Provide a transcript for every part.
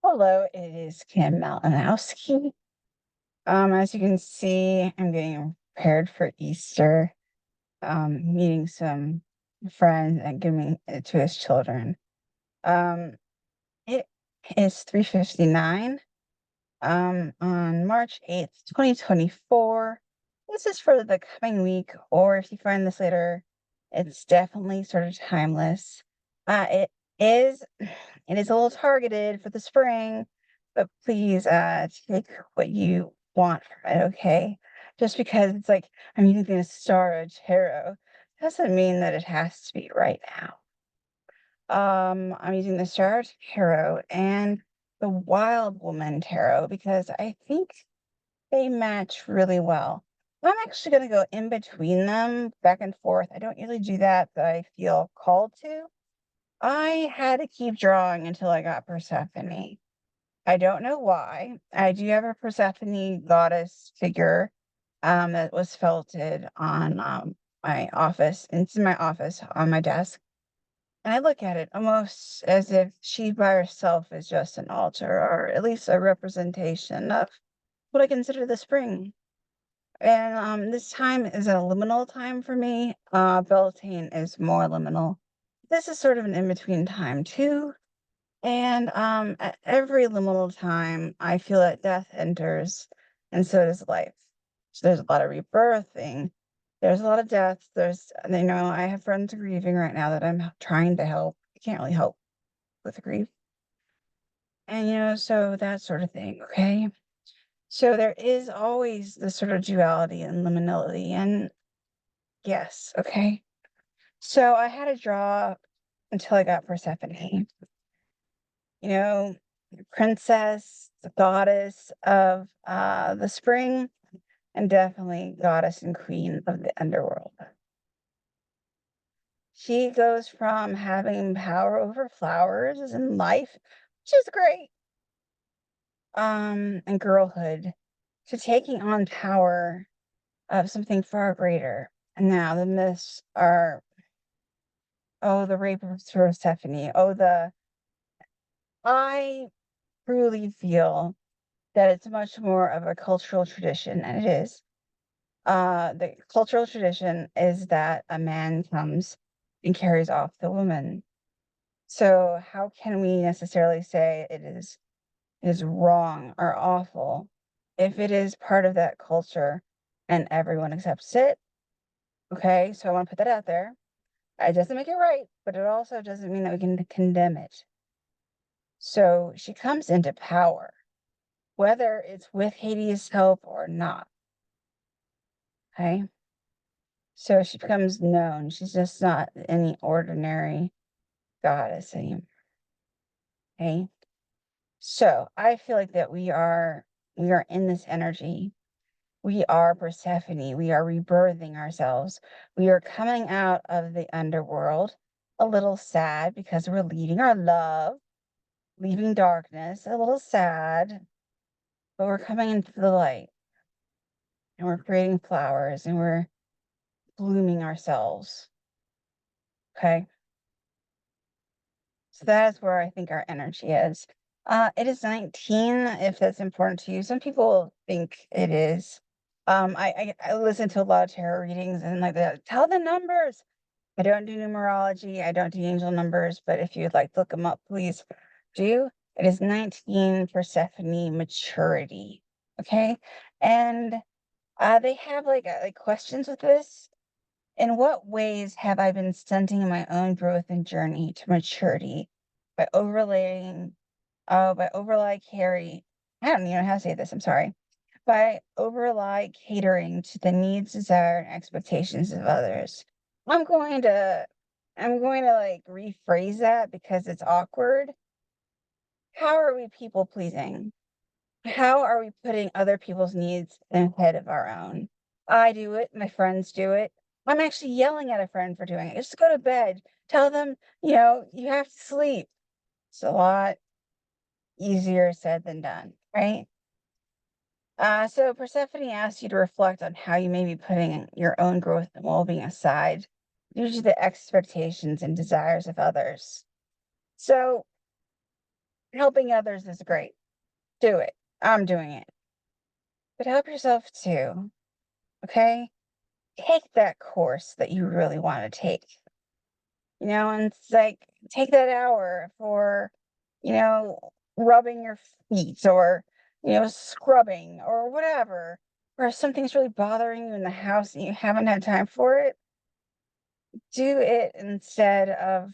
Hello, it is Kim Malinowski. As you can see, I'm getting prepared for Easter, meeting some friends and giving it to his children. Um, it is 3:59, on March 8th, 2024. This is for the coming week, or if you find this later, it's definitely sort of timeless. It is it is a little targeted for the spring, but please take what you want from it, okay? Just because it's like I'm using the Ostara Tarot doesn't mean that it has to be right now. I'm using the Ostara Tarot and the Wild Woman Tarot because I think they match really well. I'm actually going to go in between them, back and forth. I don't usually do that, but I feel called to. I had to keep drawing until I got Persephone. I don't know why. I do have a Persephone goddess figure that was felted on my office. It's in my office on my desk. And I look at it almost as if she by herself is just an altar, or at least a representation of what I consider the spring. And this time is a liminal time for me. Beltane is more liminal. This is sort of an in-between time too. And at every liminal time, I feel that death enters, and so does life. So there's a lot of rebirthing. There's a lot of death. I have friends grieving right now that I'm trying to help. I can't really help with grief. And, so that sort of thing. Okay. So there is always this sort of duality and liminality. And yes. Okay. So I had to draw until I got Persephone. you know, princess, the goddess of the spring, and definitely goddess and queen of the underworld. She goes from having power over flowers in life, which is great, and girlhood, to taking on power of something far greater. And now the myths are, oh, the rape of Persephone. I truly feel that it's much more of a cultural tradition, and it is. The cultural tradition is that a man comes and carries off the woman. So how can we necessarily say it is wrong or awful if it is part of that culture and everyone accepts it? Okay, so I want to put that out there. It doesn't make it right, but it also doesn't mean that we can condemn it. So she comes into power, whether it's with Hades' help or not. Okay. So she becomes known. She's just not any ordinary goddess anymore. Okay. So I feel like that we are in this energy. We are Persephone. We are rebirthing ourselves. We are coming out of the underworld a little sad because we're leaving our love, leaving darkness, a little sad, but we're coming into the light and we're creating flowers and we're blooming ourselves. Okay. So that is where I think our energy is. It is 19, if that's important to you. Some people think it is. I listen to a lot of tarot readings and like that. Tell the numbers. I don't do numerology. I don't do angel numbers, but if you'd like to look them up, please do. It is 19 Persephone maturity. Okay. And they have like questions with this. In what ways have I been stunting my own growth and journey to maturity by overlay carry I don't even know how to say this, I'm sorry. By overlay catering to the needs, desire, and expectations of others. I'm going to like rephrase that because it's awkward. How are we people pleasing? How are we putting other people's needs ahead of our own? I do it, my friends do it. I'm actually yelling at a friend for doing it. Just go to bed. Tell them, you have to sleep. It's a lot easier said than done, right? So Persephone asks you to reflect on how you may be putting your own growth and well-being aside due to the expectations and desires of others. So Helping others is great. Do it. I'm doing it. But help yourself too. Okay? Take that course that you really want to take. And it's like take that hour for, you know, rubbing your feet or, scrubbing or whatever. Or if something's really bothering you in the house and you haven't had time for it, do it instead of,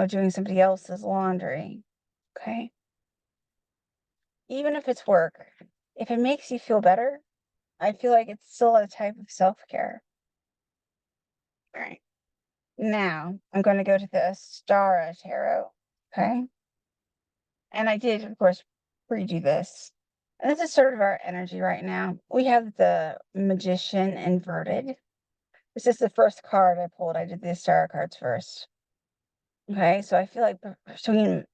doing somebody else's laundry. Okay? Even if it's work, if it makes you feel better, I feel like it's still a type of self-care. All right. Now I'm going to go to the Ostara Tarot. Okay. And I did, of course, redo this. And this is sort of our energy right now. We have the Magician inverted. This is the first card I pulled. I did the Ostara cards first. Okay. So I feel like between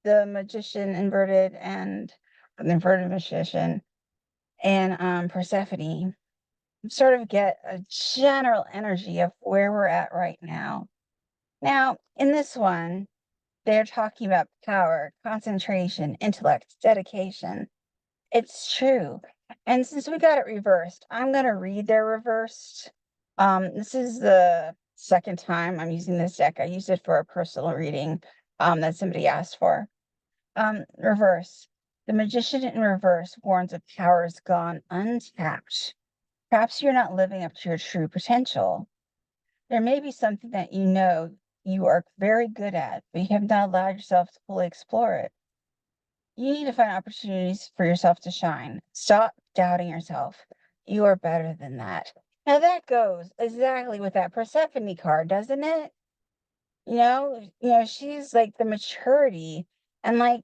the Magician inverted and the inverted Magician and Persephone, sort of get a general energy of where we're at right now. Now, in this one, they're talking about power, concentration, intellect, dedication. It's true. And since we got it reversed, I'm going to read their reversed. This is the second time I'm using this deck. I used it for a personal reading that somebody asked for. Reverse. The Magician in reverse warns of powers gone untapped. Perhaps you're not living up to your true potential. There may be something that you are very good at, but you have not allowed yourself to fully explore it. You need to find opportunities for yourself to shine. Stop doubting yourself. You are better than that. Now that goes exactly with that Persephone card, doesn't it? She's like the maturity and like,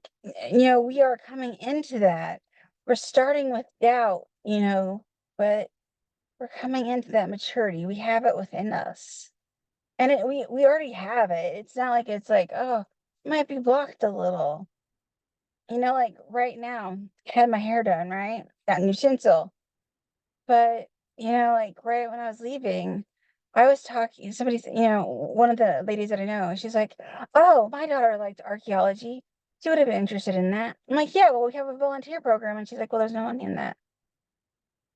we are coming into that. We're starting with doubt, but we're coming into that maturity. We have it within us. And we already have it. It's not like it's like, oh, it might be blocked a little. Like right now, had my hair done, right? Got new tinsel. But, like right when I was leaving, I was talking, one of the ladies that I know, she's like, oh, my daughter liked archaeology. She would have been interested in that. I'm like, yeah, well, we have a volunteer program. And she's like, well, there's no money in that.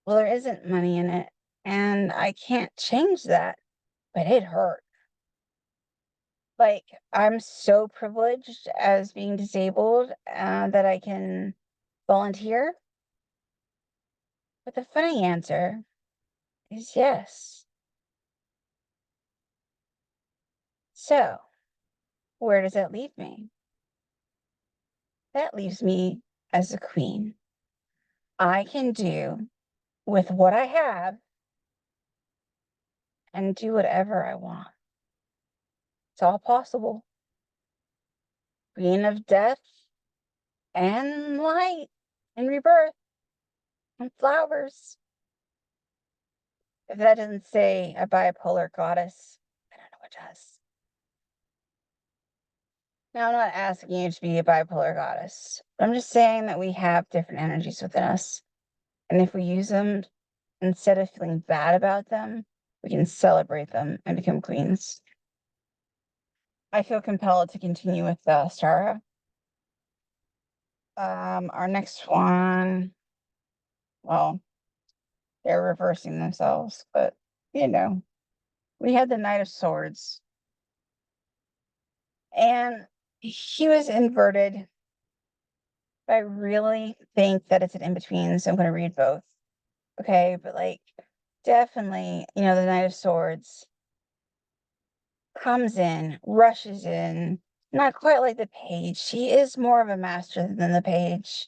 Well, there isn't money in it. And I can't change that, but it hurt. Like, I'm so privileged as being disabled that I can volunteer. But the funny answer is yes. So, where does that leave me? That leaves me as a queen. I can do with what I have and do whatever I want. It's all possible. Queen of death and light and rebirth and flowers. If that doesn't say a bipolar goddess, I don't know what does. Now, I'm not asking you to be a bipolar goddess. I'm just saying that we have different energies within us. And if we use them, instead of feeling bad about them, we can celebrate them and become queens. I feel compelled to continue with Stara. Our next one, well, they're reversing themselves, but we had the Knight of Swords. And he was inverted. I really think that it's an in-between, so I'm going to read both. Okay, but like definitely, the Knight of Swords comes in, rushes in, not quite like the page. She is more of a master than the page.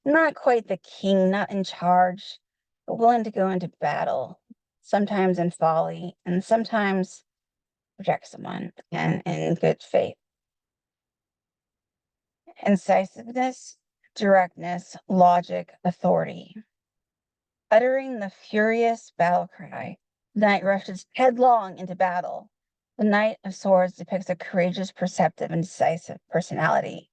Not quite the king, not in charge, but willing to go into battle, sometimes in folly, and sometimes protect someone and in good faith. Incisiveness, directness, logic, authority. Uttering the furious battle cry, the knight rushes headlong into battle. The Knight of Swords depicts a courageous, perceptive, and decisive personality.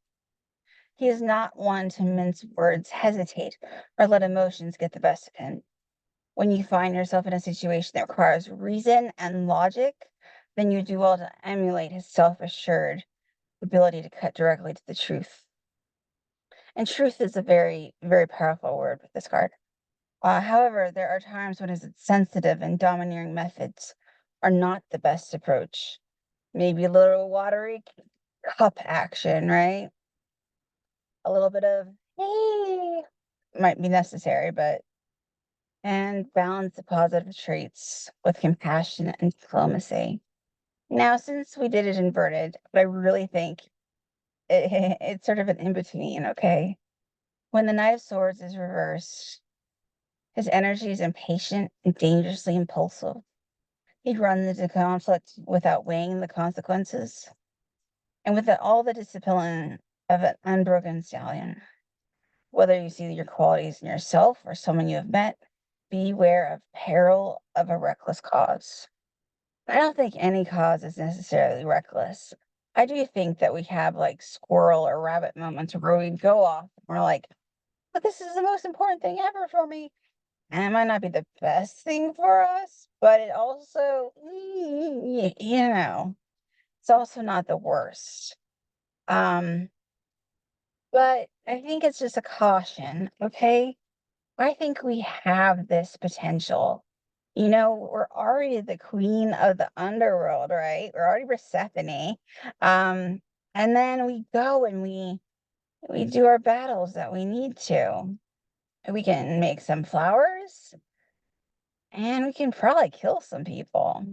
He is not one to mince words, hesitate, or let emotions get the best of him. When you find yourself in a situation that requires reason and logic, then you do well to emulate his self-assured ability to cut directly to the truth. And truth is a very, very powerful word with this card. However, there are times when it's sensitive and domineering methods are not the best approach. Maybe a little watery cup action, right? A little bit of, hey, might be necessary, but and balance the positive traits with compassion and diplomacy. Now, since we did it inverted, but I really think it's sort of an in between, okay? When the Knight of Swords is reversed, his energy is impatient and dangerously impulsive. He runs into conflict without weighing the consequences and with all the discipline of an unbroken stallion. Whether you see your qualities in yourself or someone you have met, beware of peril of a reckless cause. I don't think any cause is necessarily reckless. I do think that we have like squirrel or rabbit moments where we go off. We're like, but this is the most important thing ever for me. And it might not be the best thing for us, but it also, it's also not the worst. Um, but I think it's just a caution, okay? I think we have this potential. We're already the queen of the underworld, right? We're already Persephone. Um, and then we go and we do our battles that we need to. We can make some flowers and we can probably kill some people.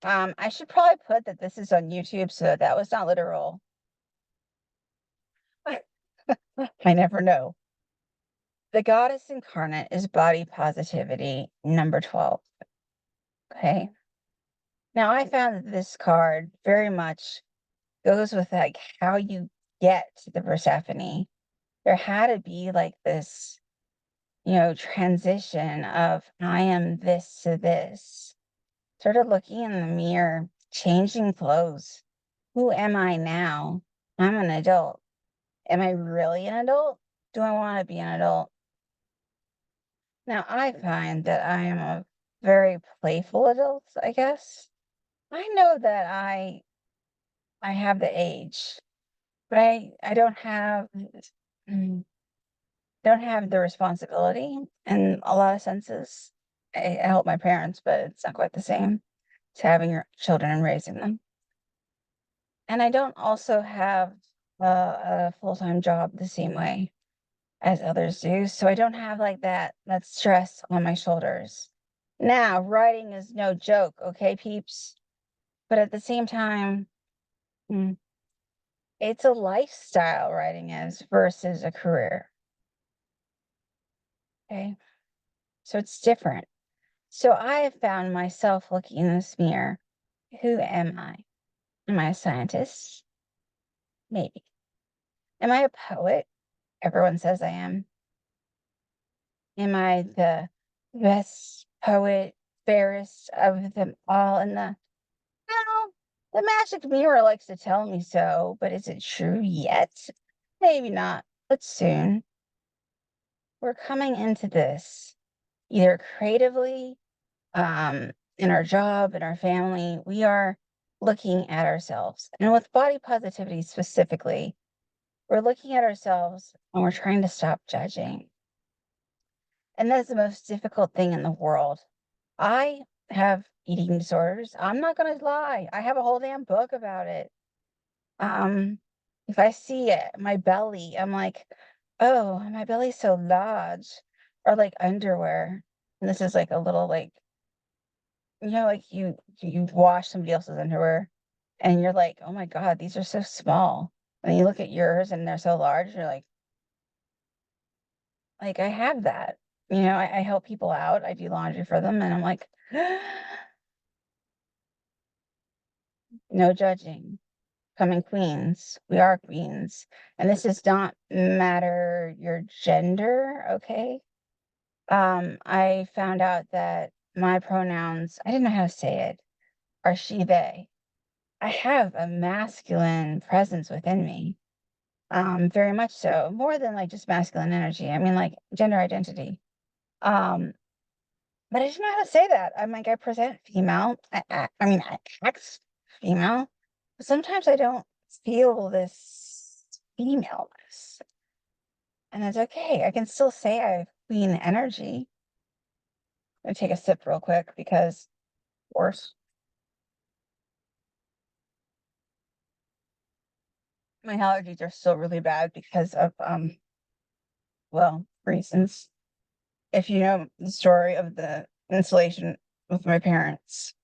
I should probably put that this is on YouTube, so that was not literal. I never know. The goddess incarnate is body positivity, number 12. Okay. Now I found that this card very much goes with like how you get to the Persephone. There had to be like this, transition of I am this to this. Sort of looking in the mirror, changing clothes. Who am I now? I'm an adult. Am I really an adult? Do I want to be an adult? Now I find that I am a very playful adult, I guess. I know that I have the age, but I mm, don't have the responsibility in a lot of senses. I help my parents, but it's not quite the same to having your children and raising them. And I don't also have a full-time job the same way as others do, so I don't have like that stress on my shoulders. Now, writing is no joke, okay, peeps? But at the same time, mm, it's a lifestyle writing is versus a career. Okay. So it's different. So I have found myself looking in this mirror. Who am I? Am I a scientist? Maybe. Am I a poet? Everyone says I am. Am I the best poet, fairest of them all? No, the magic mirror likes to tell me so, but is it true yet? Maybe not, but soon. We're coming into this either creatively, in our job, in our family. We are looking at ourselves. And with body positivity specifically, we're looking at ourselves and we're trying to stop judging. And that's the most difficult thing in the world. I have eating disorders. I'm not going to lie. I have a whole damn book about it. Um, if I see it, my belly, I'm like, oh, my belly's so large, or like underwear. And this is like a little like, like you wash somebody else's underwear, and you're like, oh my God, these are so small. And you look at yours, and they're so large. You're like I have that. I help people out. I do laundry for them, and I'm like, no judging. Coming queens. We are queens. And this does not matter your gender, okay? I found out that my pronouns, I didn't know how to say it, are she, they. I have a masculine presence within me. Very much so. More than like just masculine energy. I mean like gender identity. Um, but I didn't know how to say that. I'm like, I present female. I mean, I act female. But sometimes I don't feel this femaleness. And it's okay. I can still say I have queen energy. I'm gonna take a sip real quick because, of course, my allergies are still really bad because of, well, reasons. If you know the story of the insulation with my parents,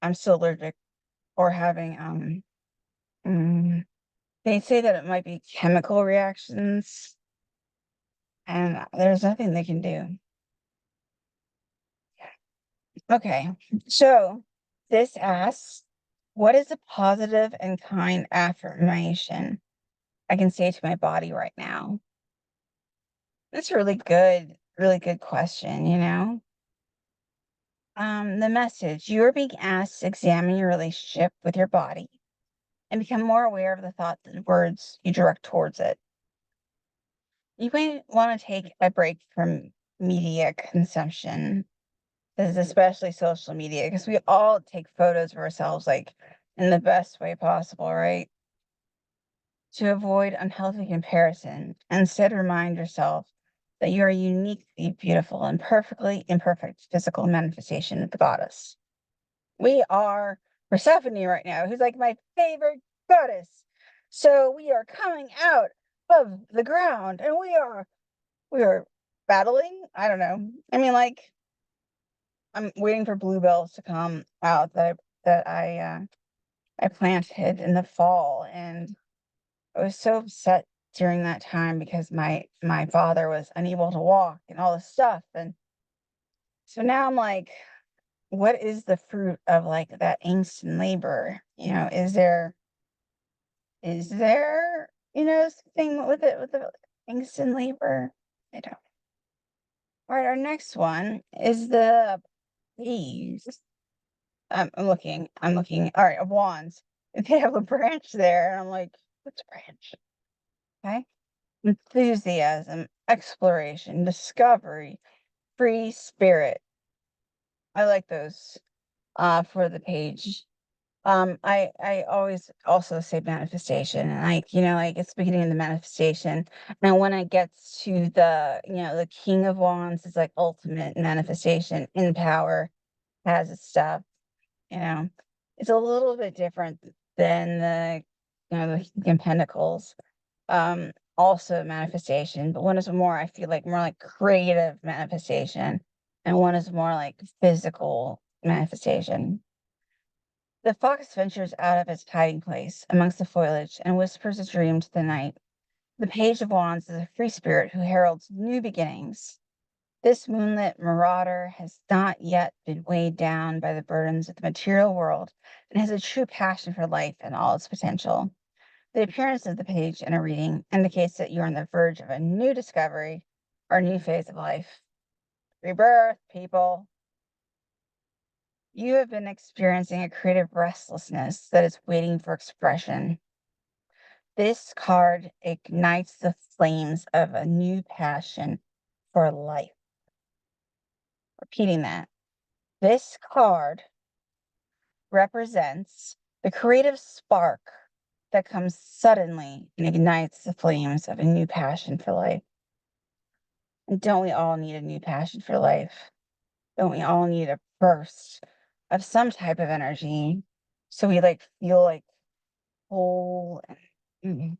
I'm still allergic or having, mm, they say that it might be chemical reactions, and there's nothing they can do. Okay, so this asks, what is a positive and kind affirmation I can say to my body right now? That's a really good question, you know? The message, you are being asked to examine your relationship with your body and become more aware of the thoughts and words you direct towards it. You might want to take a break from media consumption. This is especially social media because we all take photos of ourselves like in the best way possible, right? To avoid unhealthy comparison, instead remind yourself that you are uniquely beautiful and perfectly imperfect physical manifestation of the goddess. We are Persephone right now, who's like my favorite goddess. So we are coming out of the ground and we are battling. I don't know. I mean, like, I'm waiting for bluebells to come out that I planted in the fall, and I was so upset during that time because my father was unable to walk and all this stuff, and so now I'm like, what is the fruit of, like, that angst and labor? You know, is there, something with it with the angst and labor? I don't. Alright, our next one is the Page. I'm looking. Alright, of Wands. They have a branch there, and I'm like, "What's a branch?" Okay. Enthusiasm, exploration, discovery, free spirit. I like those, for the page. I always also say manifestation, and, like, like, it's the beginning of the manifestation, and when it gets to the King of Wands is, like, ultimate manifestation in power, has its stuff. You know, it's a little bit different than the King of Pentacles. Also manifestation, but one is more, I feel like more like creative manifestation, and one is more like physical manifestation. The fox ventures out of its hiding place amongst the foliage and whispers a dream to the night. The Page of Wands is a free spirit who heralds new beginnings. This moonlit marauder has not yet been weighed down by the burdens of the material world and has a true passion for life and all its potential. The appearance of the page in a reading indicates that you're on the verge of a new discovery or new phase of life. Rebirth, people. You have been experiencing a creative restlessness that is waiting for expression. This card ignites the flames of a new passion for life. Repeating that. This card represents the creative spark that comes suddenly and ignites the flames of a new passion for life. And don't we all need a new passion for life? Don't we all need a burst of some type of energy so we like feel like whole? Mm,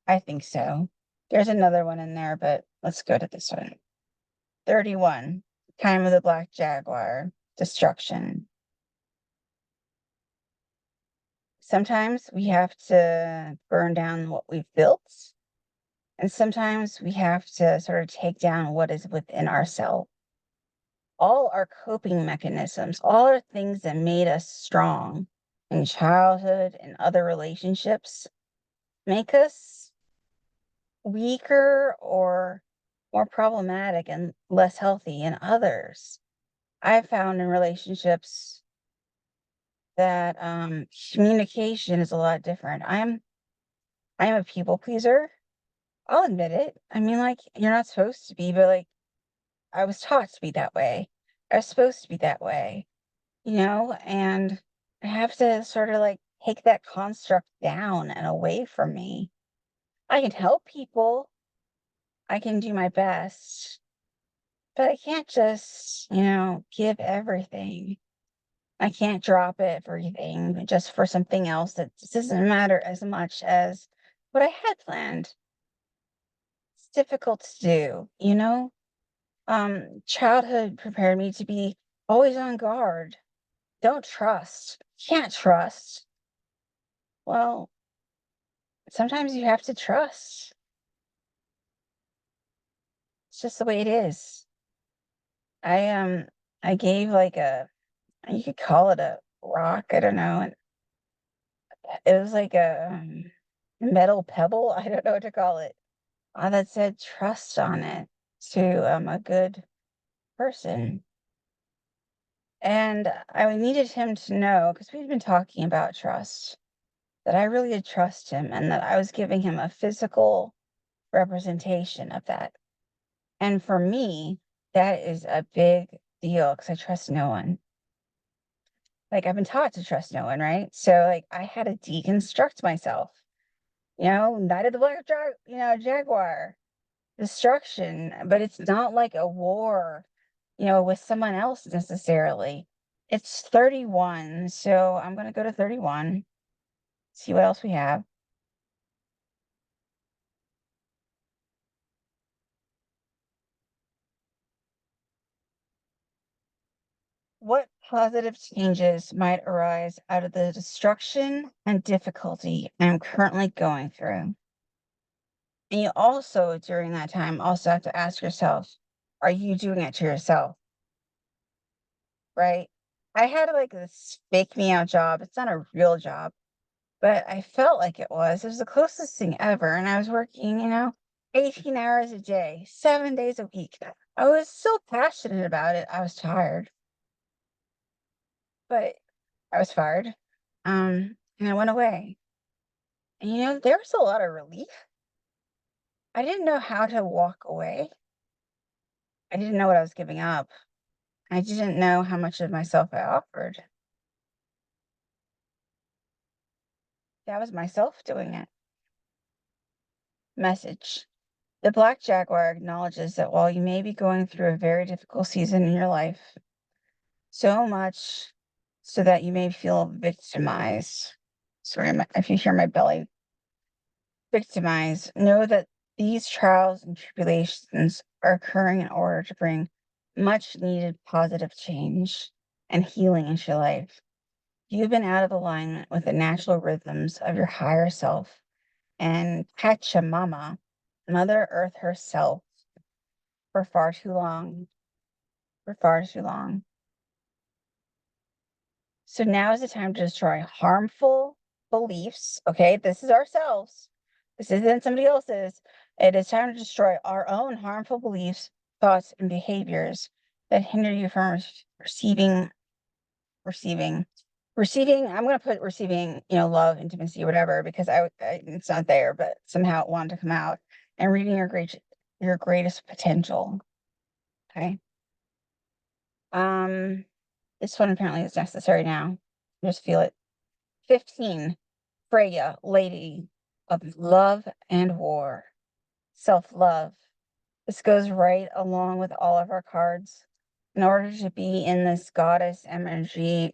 I think so. There's another one in there, but let's go to this one. 31, Time of the Black Jaguar, Destruction. Sometimes we have to burn down what we've built, and sometimes we have to sort of take down what is within ourselves. All our coping mechanisms, all our things that made us strong in childhood and other relationships make us weaker or more problematic and less healthy in others. I found in relationships that communication is a lot different. I'm a people pleaser. I'll admit it. I mean, like, you're not supposed to be, but like, I was taught to be that way. I was supposed to be that way, and I have to sort of like take that construct down and away from me. I can help people. I can do my best, but I can't just, give everything. I can't drop everything just for something else that just doesn't matter as much as what I had planned. It's difficult to do. Childhood prepared me to be always on guard. Don't trust. Can't trust. Well, sometimes you have to trust. It's just the way it is. I I gave like you could call it a rock, I don't know. And it was like a metal pebble, I don't know what to call it. That said trust on it to a good person. And I needed him to know because we'd been talking about trust, that I really did trust him and that I was giving him a physical representation of that. And for me, that is a big deal because I trust no one. Like, I've been taught to trust no one, right? So, like, I had to deconstruct myself. Night of the Black Jaguar, destruction, but it's not like a war, with someone else necessarily. It's 31, so I'm gonna go to 31, see what else we have. What positive changes might arise out of the destruction and difficulty I'm currently going through? And you also, during that time, also have to ask yourself, are you doing it to yourself? Right? I had like this fake me out job. It's not a real job, but I felt like it was. It was the closest thing ever. And I was working, 18 hours a day, 7 days a week. I was so passionate about it. I was tired, but I was fired. And I went away. And there was a lot of relief. I didn't know how to walk away. I didn't know what I was giving up. I didn't know how much of myself I offered. That was myself doing it. Message. The Black Jaguar acknowledges that while you may be going through a very difficult season in your life, so much so that you may feel victimized. Sorry, if you hear my belly, victimized, know that these trials and tribulations are occurring in order to bring much needed positive change and healing into your life. You've been out of alignment with the natural rhythms of your higher self and Pachamama, Mother Earth herself, for far too long. For far too long. So now is the time to destroy harmful beliefs. Okay, this is ourselves. This isn't somebody else's. It is time to destroy our own harmful beliefs, thoughts, and behaviors that hinder you from receiving, receiving, receiving. I'm going to put receiving, love, intimacy, whatever, because it's not there, but somehow it wanted to come out and reading your greatest potential. Okay. Um, this one apparently is necessary now. Just feel it. 15. Freya, Lady of Love and War. Self-love. This goes right along with all of our cards. In order to be in this goddess energy,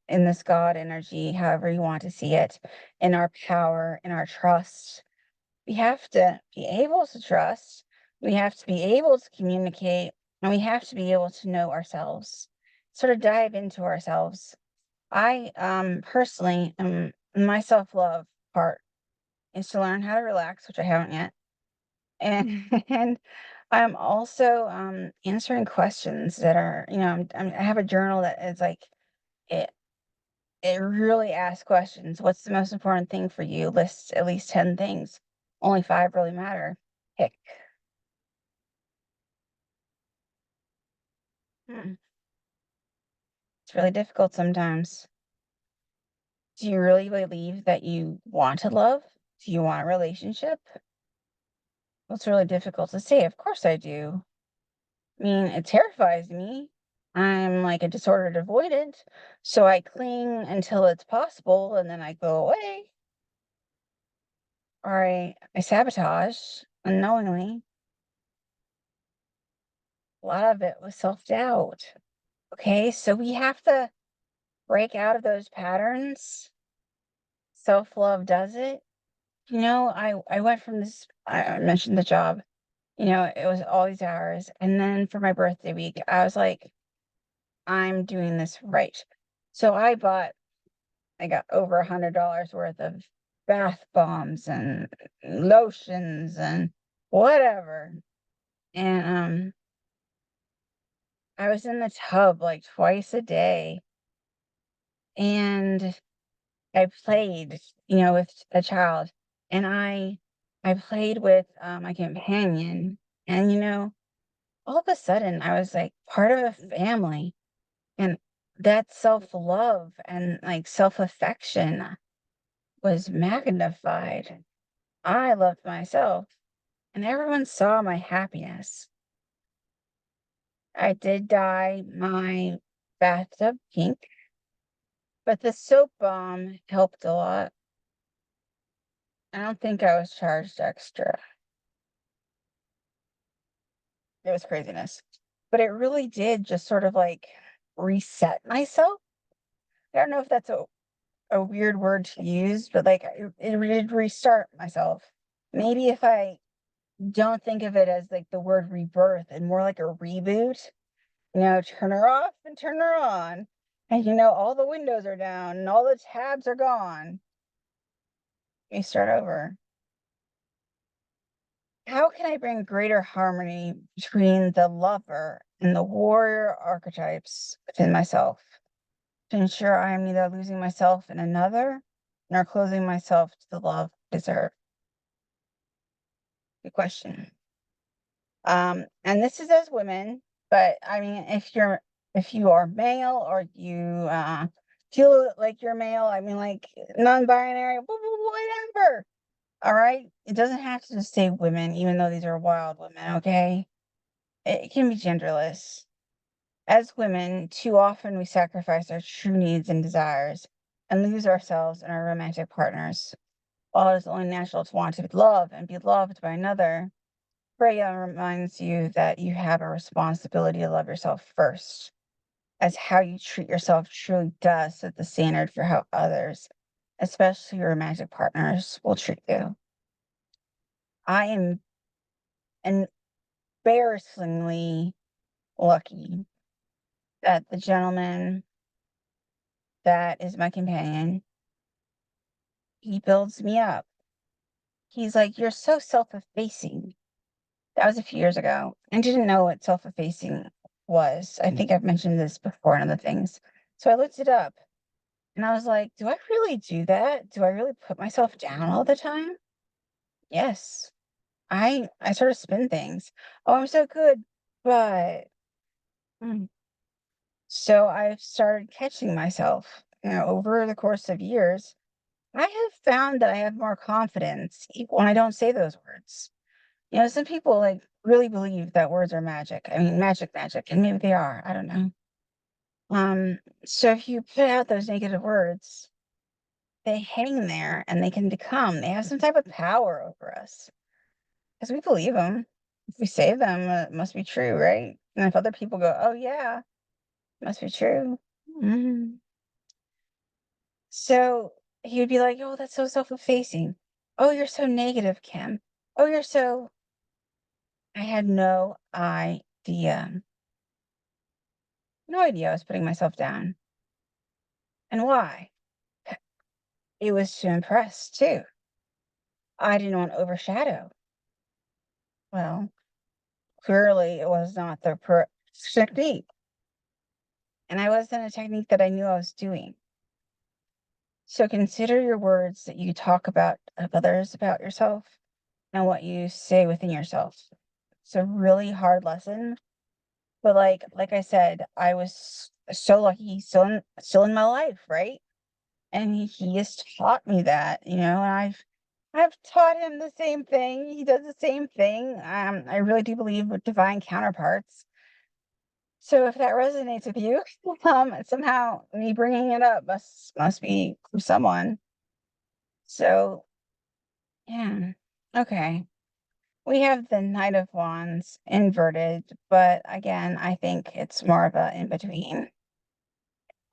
in this God energy, however you want to see it, in our power, in our trust, we have to be able to trust, we have to be able to communicate, and we have to be able to know ourselves, sort of dive into ourselves. I personally my self-love part is to learn how to relax, which I haven't yet. And and I'm also answering questions that are, I have a journal that is like it it really asks questions. What's the most important thing for you? Lists at least 10 things. Only 5 really matter. Pick. Hmm. It's really difficult sometimes. Do you really believe that you want to love? Do you want a relationship? Well, it's really difficult to say. Of course I do. I mean, it terrifies me. I'm like a disordered avoidant, so I cling until it's possible and then I go away. or I sabotage unknowingly. A lot of it was self-doubt. Okay, so we have to break out of those patterns. Self-love does it. I went from this, I mentioned the job, it was all these hours. And then for my birthday week, I was like, I'm doing this right. So I got over $100 worth of bath bombs and lotions and whatever. And I was in the tub like twice a day, and I played, with a child, and I played with my companion, and all of a sudden I was like part of a family, and that self-love and like self-affection was magnified. I loved myself, and everyone saw my happiness. I did dye my bathtub pink, but the soap bomb helped a lot. I don't think I was charged extra. It was craziness. But it really did just sort of like reset myself. I don't know if that's a weird word to use, but like it did restart myself. Maybe if I don't think of it as like the word rebirth and more like a reboot, turn her off and turn her on. And all the windows are down and all the tabs are gone. We start over. How can I bring greater harmony between the lover and the warrior archetypes within myself to ensure I am neither losing myself in another nor closing myself to the love I deserve? Good question. And this is as women, but I mean, if you are male or you feel like you're male, I mean, like non-binary, whatever. All right, it doesn't have to just say women, even though these are wild women. Okay, it can be genderless. As women, too often we sacrifice our true needs and desires and lose ourselves in our romantic partners. While it is only natural to want to love and be loved by another, Freya reminds you that you have a responsibility to love yourself first, as how you treat yourself truly does set the standard for how others, especially your romantic partners, will treat you. I am embarrassingly lucky that the gentleman that is my companion, he builds me up. He's like, "You're so self-effacing." That was a few years ago. I didn't know what self-effacing was. I think I've mentioned this before in other things. So I looked it up and I was like, do I really do that? Do I really put myself down all the time? Yes. I sort of spin things. Oh, I'm so good. But mm. So I've started catching myself, over the course of years. I have found that I have more confidence when I don't say those words. Some people like really believe that words are magic. I mean, magic, and maybe they are. I don't know. So if you put out those negative words, they hang there and they can become, they have some type of power over us because we believe them. If we say them, it must be true, right? And if other people go, oh, yeah, it must be true. Mhm. So he would be like, oh, that's so self effacing. Oh, you're so negative, Kim. Oh, you're so. I had no idea I was putting myself down. And why? It was to impress, too. I didn't want to overshadow. Well, clearly it was not the technique. And I wasn't a technique that I knew I was doing. So consider your words that you talk about of others about yourself and what you say within yourself. It's a really hard lesson. But like I said, I was so lucky he's still in my life, right? And he has taught me that, and I've taught him the same thing. He does the same thing. I really do believe with divine counterparts. So if that resonates with you, somehow me bringing it up must be from someone. So Yeah. Okay. We have the Knight of Wands inverted, but again, I think it's more of a in between.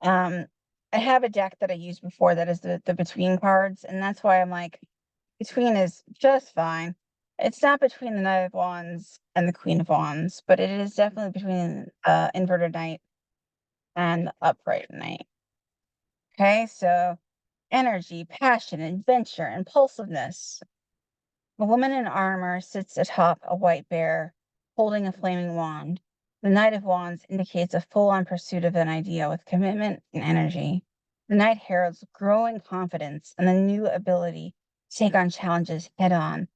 Um, I have a deck that I used before that is the between cards, and that's why I'm like, between is just fine. It's not between the Knight of Wands and the Queen of Wands, but it is definitely between inverted knight and the upright knight. Okay, so energy, passion, adventure, impulsiveness. A woman in armor sits atop a white bear, holding a flaming wand. The Knight of Wands indicates a full on pursuit of an idea with commitment and energy. The Knight heralds growing confidence and the new ability to take on challenges head on.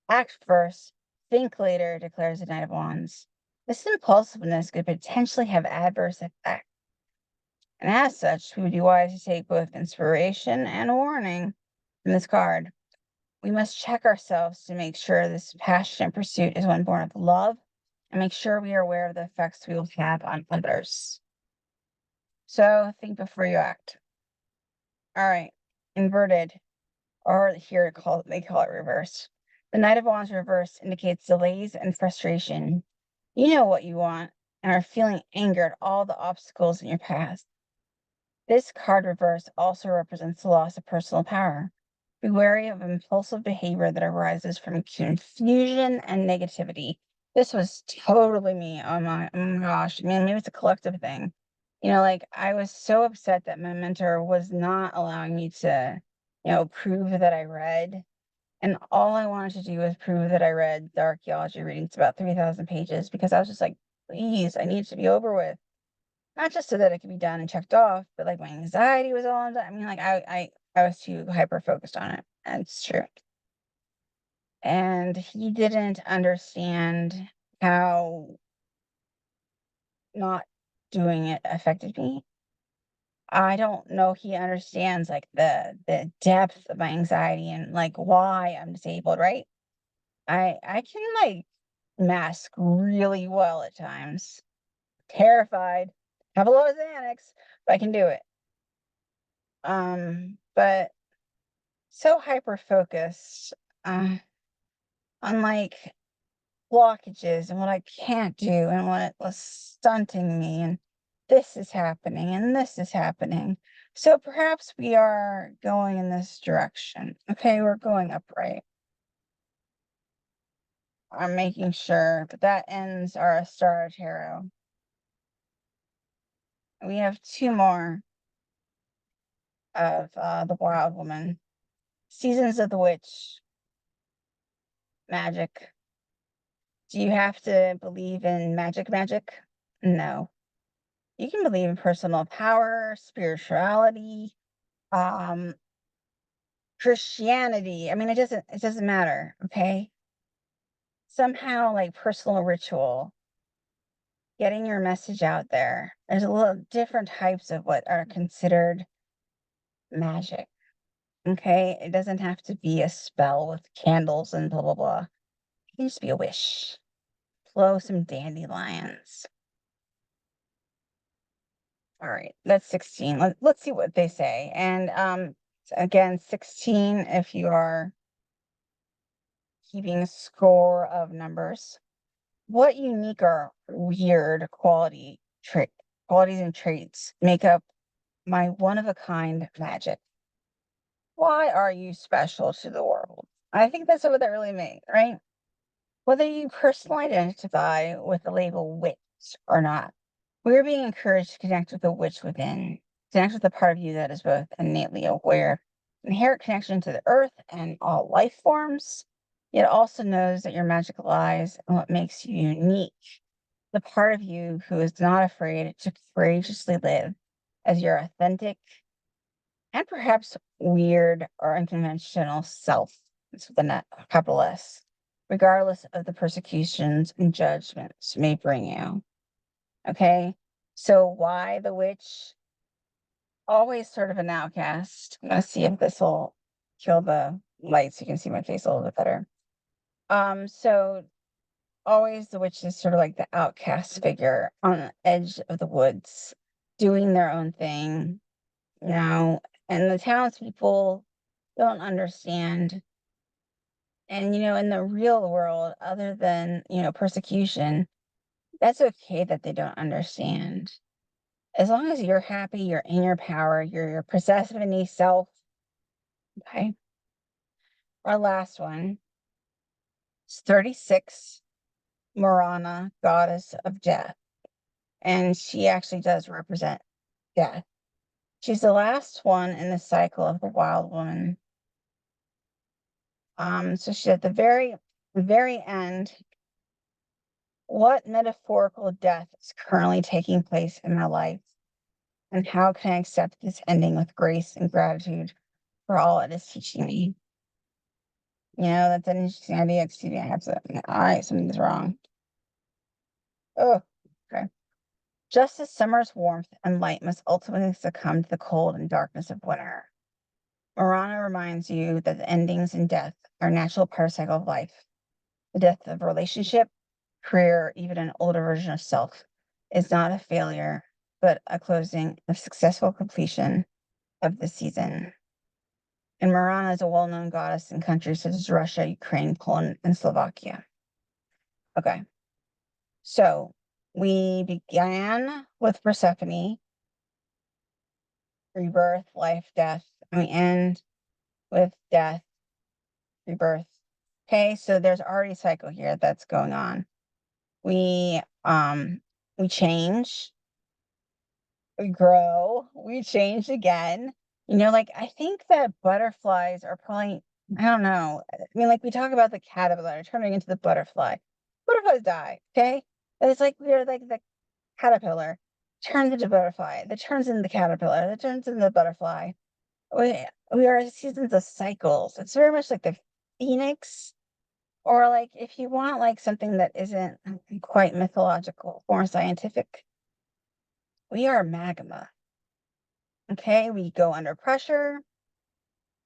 Act first, think later, declares the Knight of Wands. This impulsiveness could potentially have adverse effects, and as such, we would be wise to take both inspiration and warning from this card. We must check ourselves to make sure this passionate pursuit is one born of love and make sure we are aware of the effects we will have on others. So think before you act. All right, inverted, or here they call it reverse. The Knight of Wands reverse indicates delays and frustration. You know what you want and are feeling anger at all the obstacles in your path. This card reverse also represents the loss of personal power. Be wary of impulsive behavior that arises from confusion and negativity. This was totally me. Oh my gosh. I mean, maybe it's a collective thing. Like I was so upset that my mentor was not allowing me to, prove that I read. And all I wanted to do was prove that I read the archaeology readings about 3,000 pages because I was just like, please, I need it to be over with. Not just so that it could be done and checked off, but, like, my anxiety was all on that. I mean, like, I was too hyper focused on it, and it's true. And he didn't understand how not doing it affected me. I don't know he understands, like, the depth of my anxiety and, like, why I'm disabled, right? I can, like, mask really well at times. Terrified, have a lot of Xanax, but I can do it. But so hyper focused on like blockages and what I can't do and what was stunting me and this is happening and this is happening. So perhaps we are going in this direction. Okay, we're going upright. I'm making sure, but that ends our Ostara Tarot. We have two more of the Wild Woman. Seasons of the Witch, magic. Do you have to believe in magic? No. You can believe in personal power, spirituality, um, Christianity. I mean, it doesn't matter, okay? Somehow, like personal ritual, getting your message out there. There's a little different types of what are considered magic. Okay. It doesn't have to be a spell with candles and blah blah blah. It can just be a wish. Blow some dandelions. All right, that's 16. Let's see what they say. And again, 16 if you are keeping score of numbers. What unique or weird qualities and traits make up my one of a kind magic? Why are you special to the world? I think that's what that really means, right? Whether you personally identify with the label witch or not, we're being encouraged to connect with the witch within, connect with the part of you that is both innately aware, inherent connection to the earth and all life forms, yet also knows that your magic lies in what makes you unique. The part of you who is not afraid to courageously live as your authentic and perhaps weird or unconventional self. It's with a capital S, regardless of the persecutions and judgments may bring you. Okay. So why the witch? Always sort of an outcast. I'm gonna see if this will kill the light so you can see my face a little bit better. So always the witch is sort of like the outcast figure on the edge of the woods, doing their own thing, you know, and the townspeople don't understand And, in the real world, other than, persecution, that's okay that they don't understand. As long as you're happy, you're in your power, you're your Persephone self. Okay. Our last one is 36, Morana, goddess of death. And she actually does represent death. She's the last one in the cycle of the wild woman. So she's at the very end. What metaphorical death is currently taking place in my life? And how can I accept this ending with grace and gratitude for all it is teaching me? That's an interesting idea. Excuse me, I have to. Something's wrong. Oh, okay. Just as summer's warmth and light must ultimately succumb to the cold and darkness of winter, Marana reminds you that the endings and death are a natural part of cycle of life. The death of a relationship, career, even an older version of self is not a failure, but a closing, a successful completion of the season. And Marana is a well-known goddess in countries such as Russia, Ukraine, Poland, and Slovakia. Okay. So we began with Persephone, rebirth, life, death, and we end with death, rebirth. Okay, so there's already a cycle here that's going on. We change, we grow, we change again. Like I think that butterflies are probably, I don't know. I mean, like we talk about the caterpillar turning into the butterfly. Butterflies die, okay? But it's like we're like the caterpillar turns into butterfly, that turns into the caterpillar, that turns into the butterfly. We we are seasons of cycles. It's very much like the phoenix, or like if you want like something that isn't quite mythological, more scientific, we are magma. Okay, we go under pressure,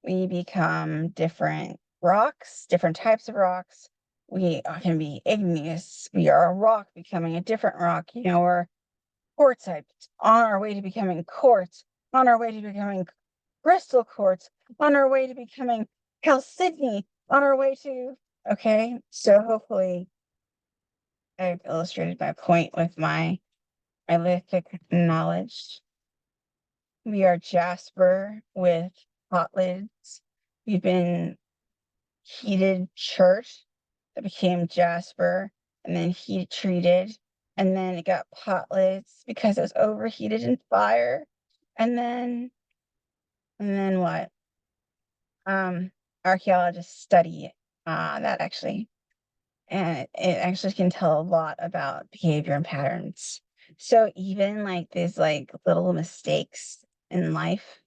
we become different rocks, different types of rocks. We can be igneous. We are a rock becoming a different rock, or quartzite on our way to becoming quartz, on our way to becoming crystal quartz, on our way to becoming chalcedony, on our way to, okay. So hopefully I've illustrated my point with my lithic knowledge. We are jasper with hot lids. We've been heated chert that became jasper and then heat treated. And then it got pot lids because it was overheated in fire. And then what? Archaeologists study that actually. And it actually can tell a lot about behavior and patterns. So even like these like little mistakes in life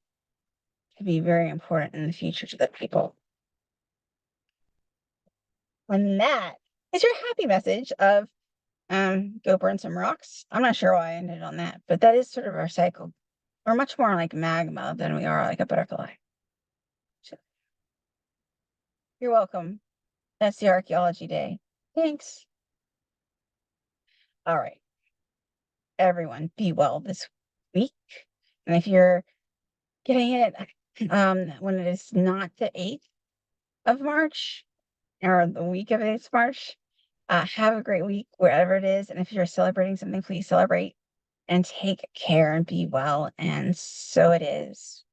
could be very important in the future to the people. And that is your happy message of go burn some rocks. I'm not sure why I ended on that, but that is sort of our cycle. We're much more like magma than we are like a butterfly. So, you're welcome. That's the archaeology day. Thanks. All right. Everyone, be well this week. And if you're getting it when it is not the 8th of March or the week of 8th March, have a great week wherever it is. And if you're celebrating something, please celebrate and take care and be well. And so it is.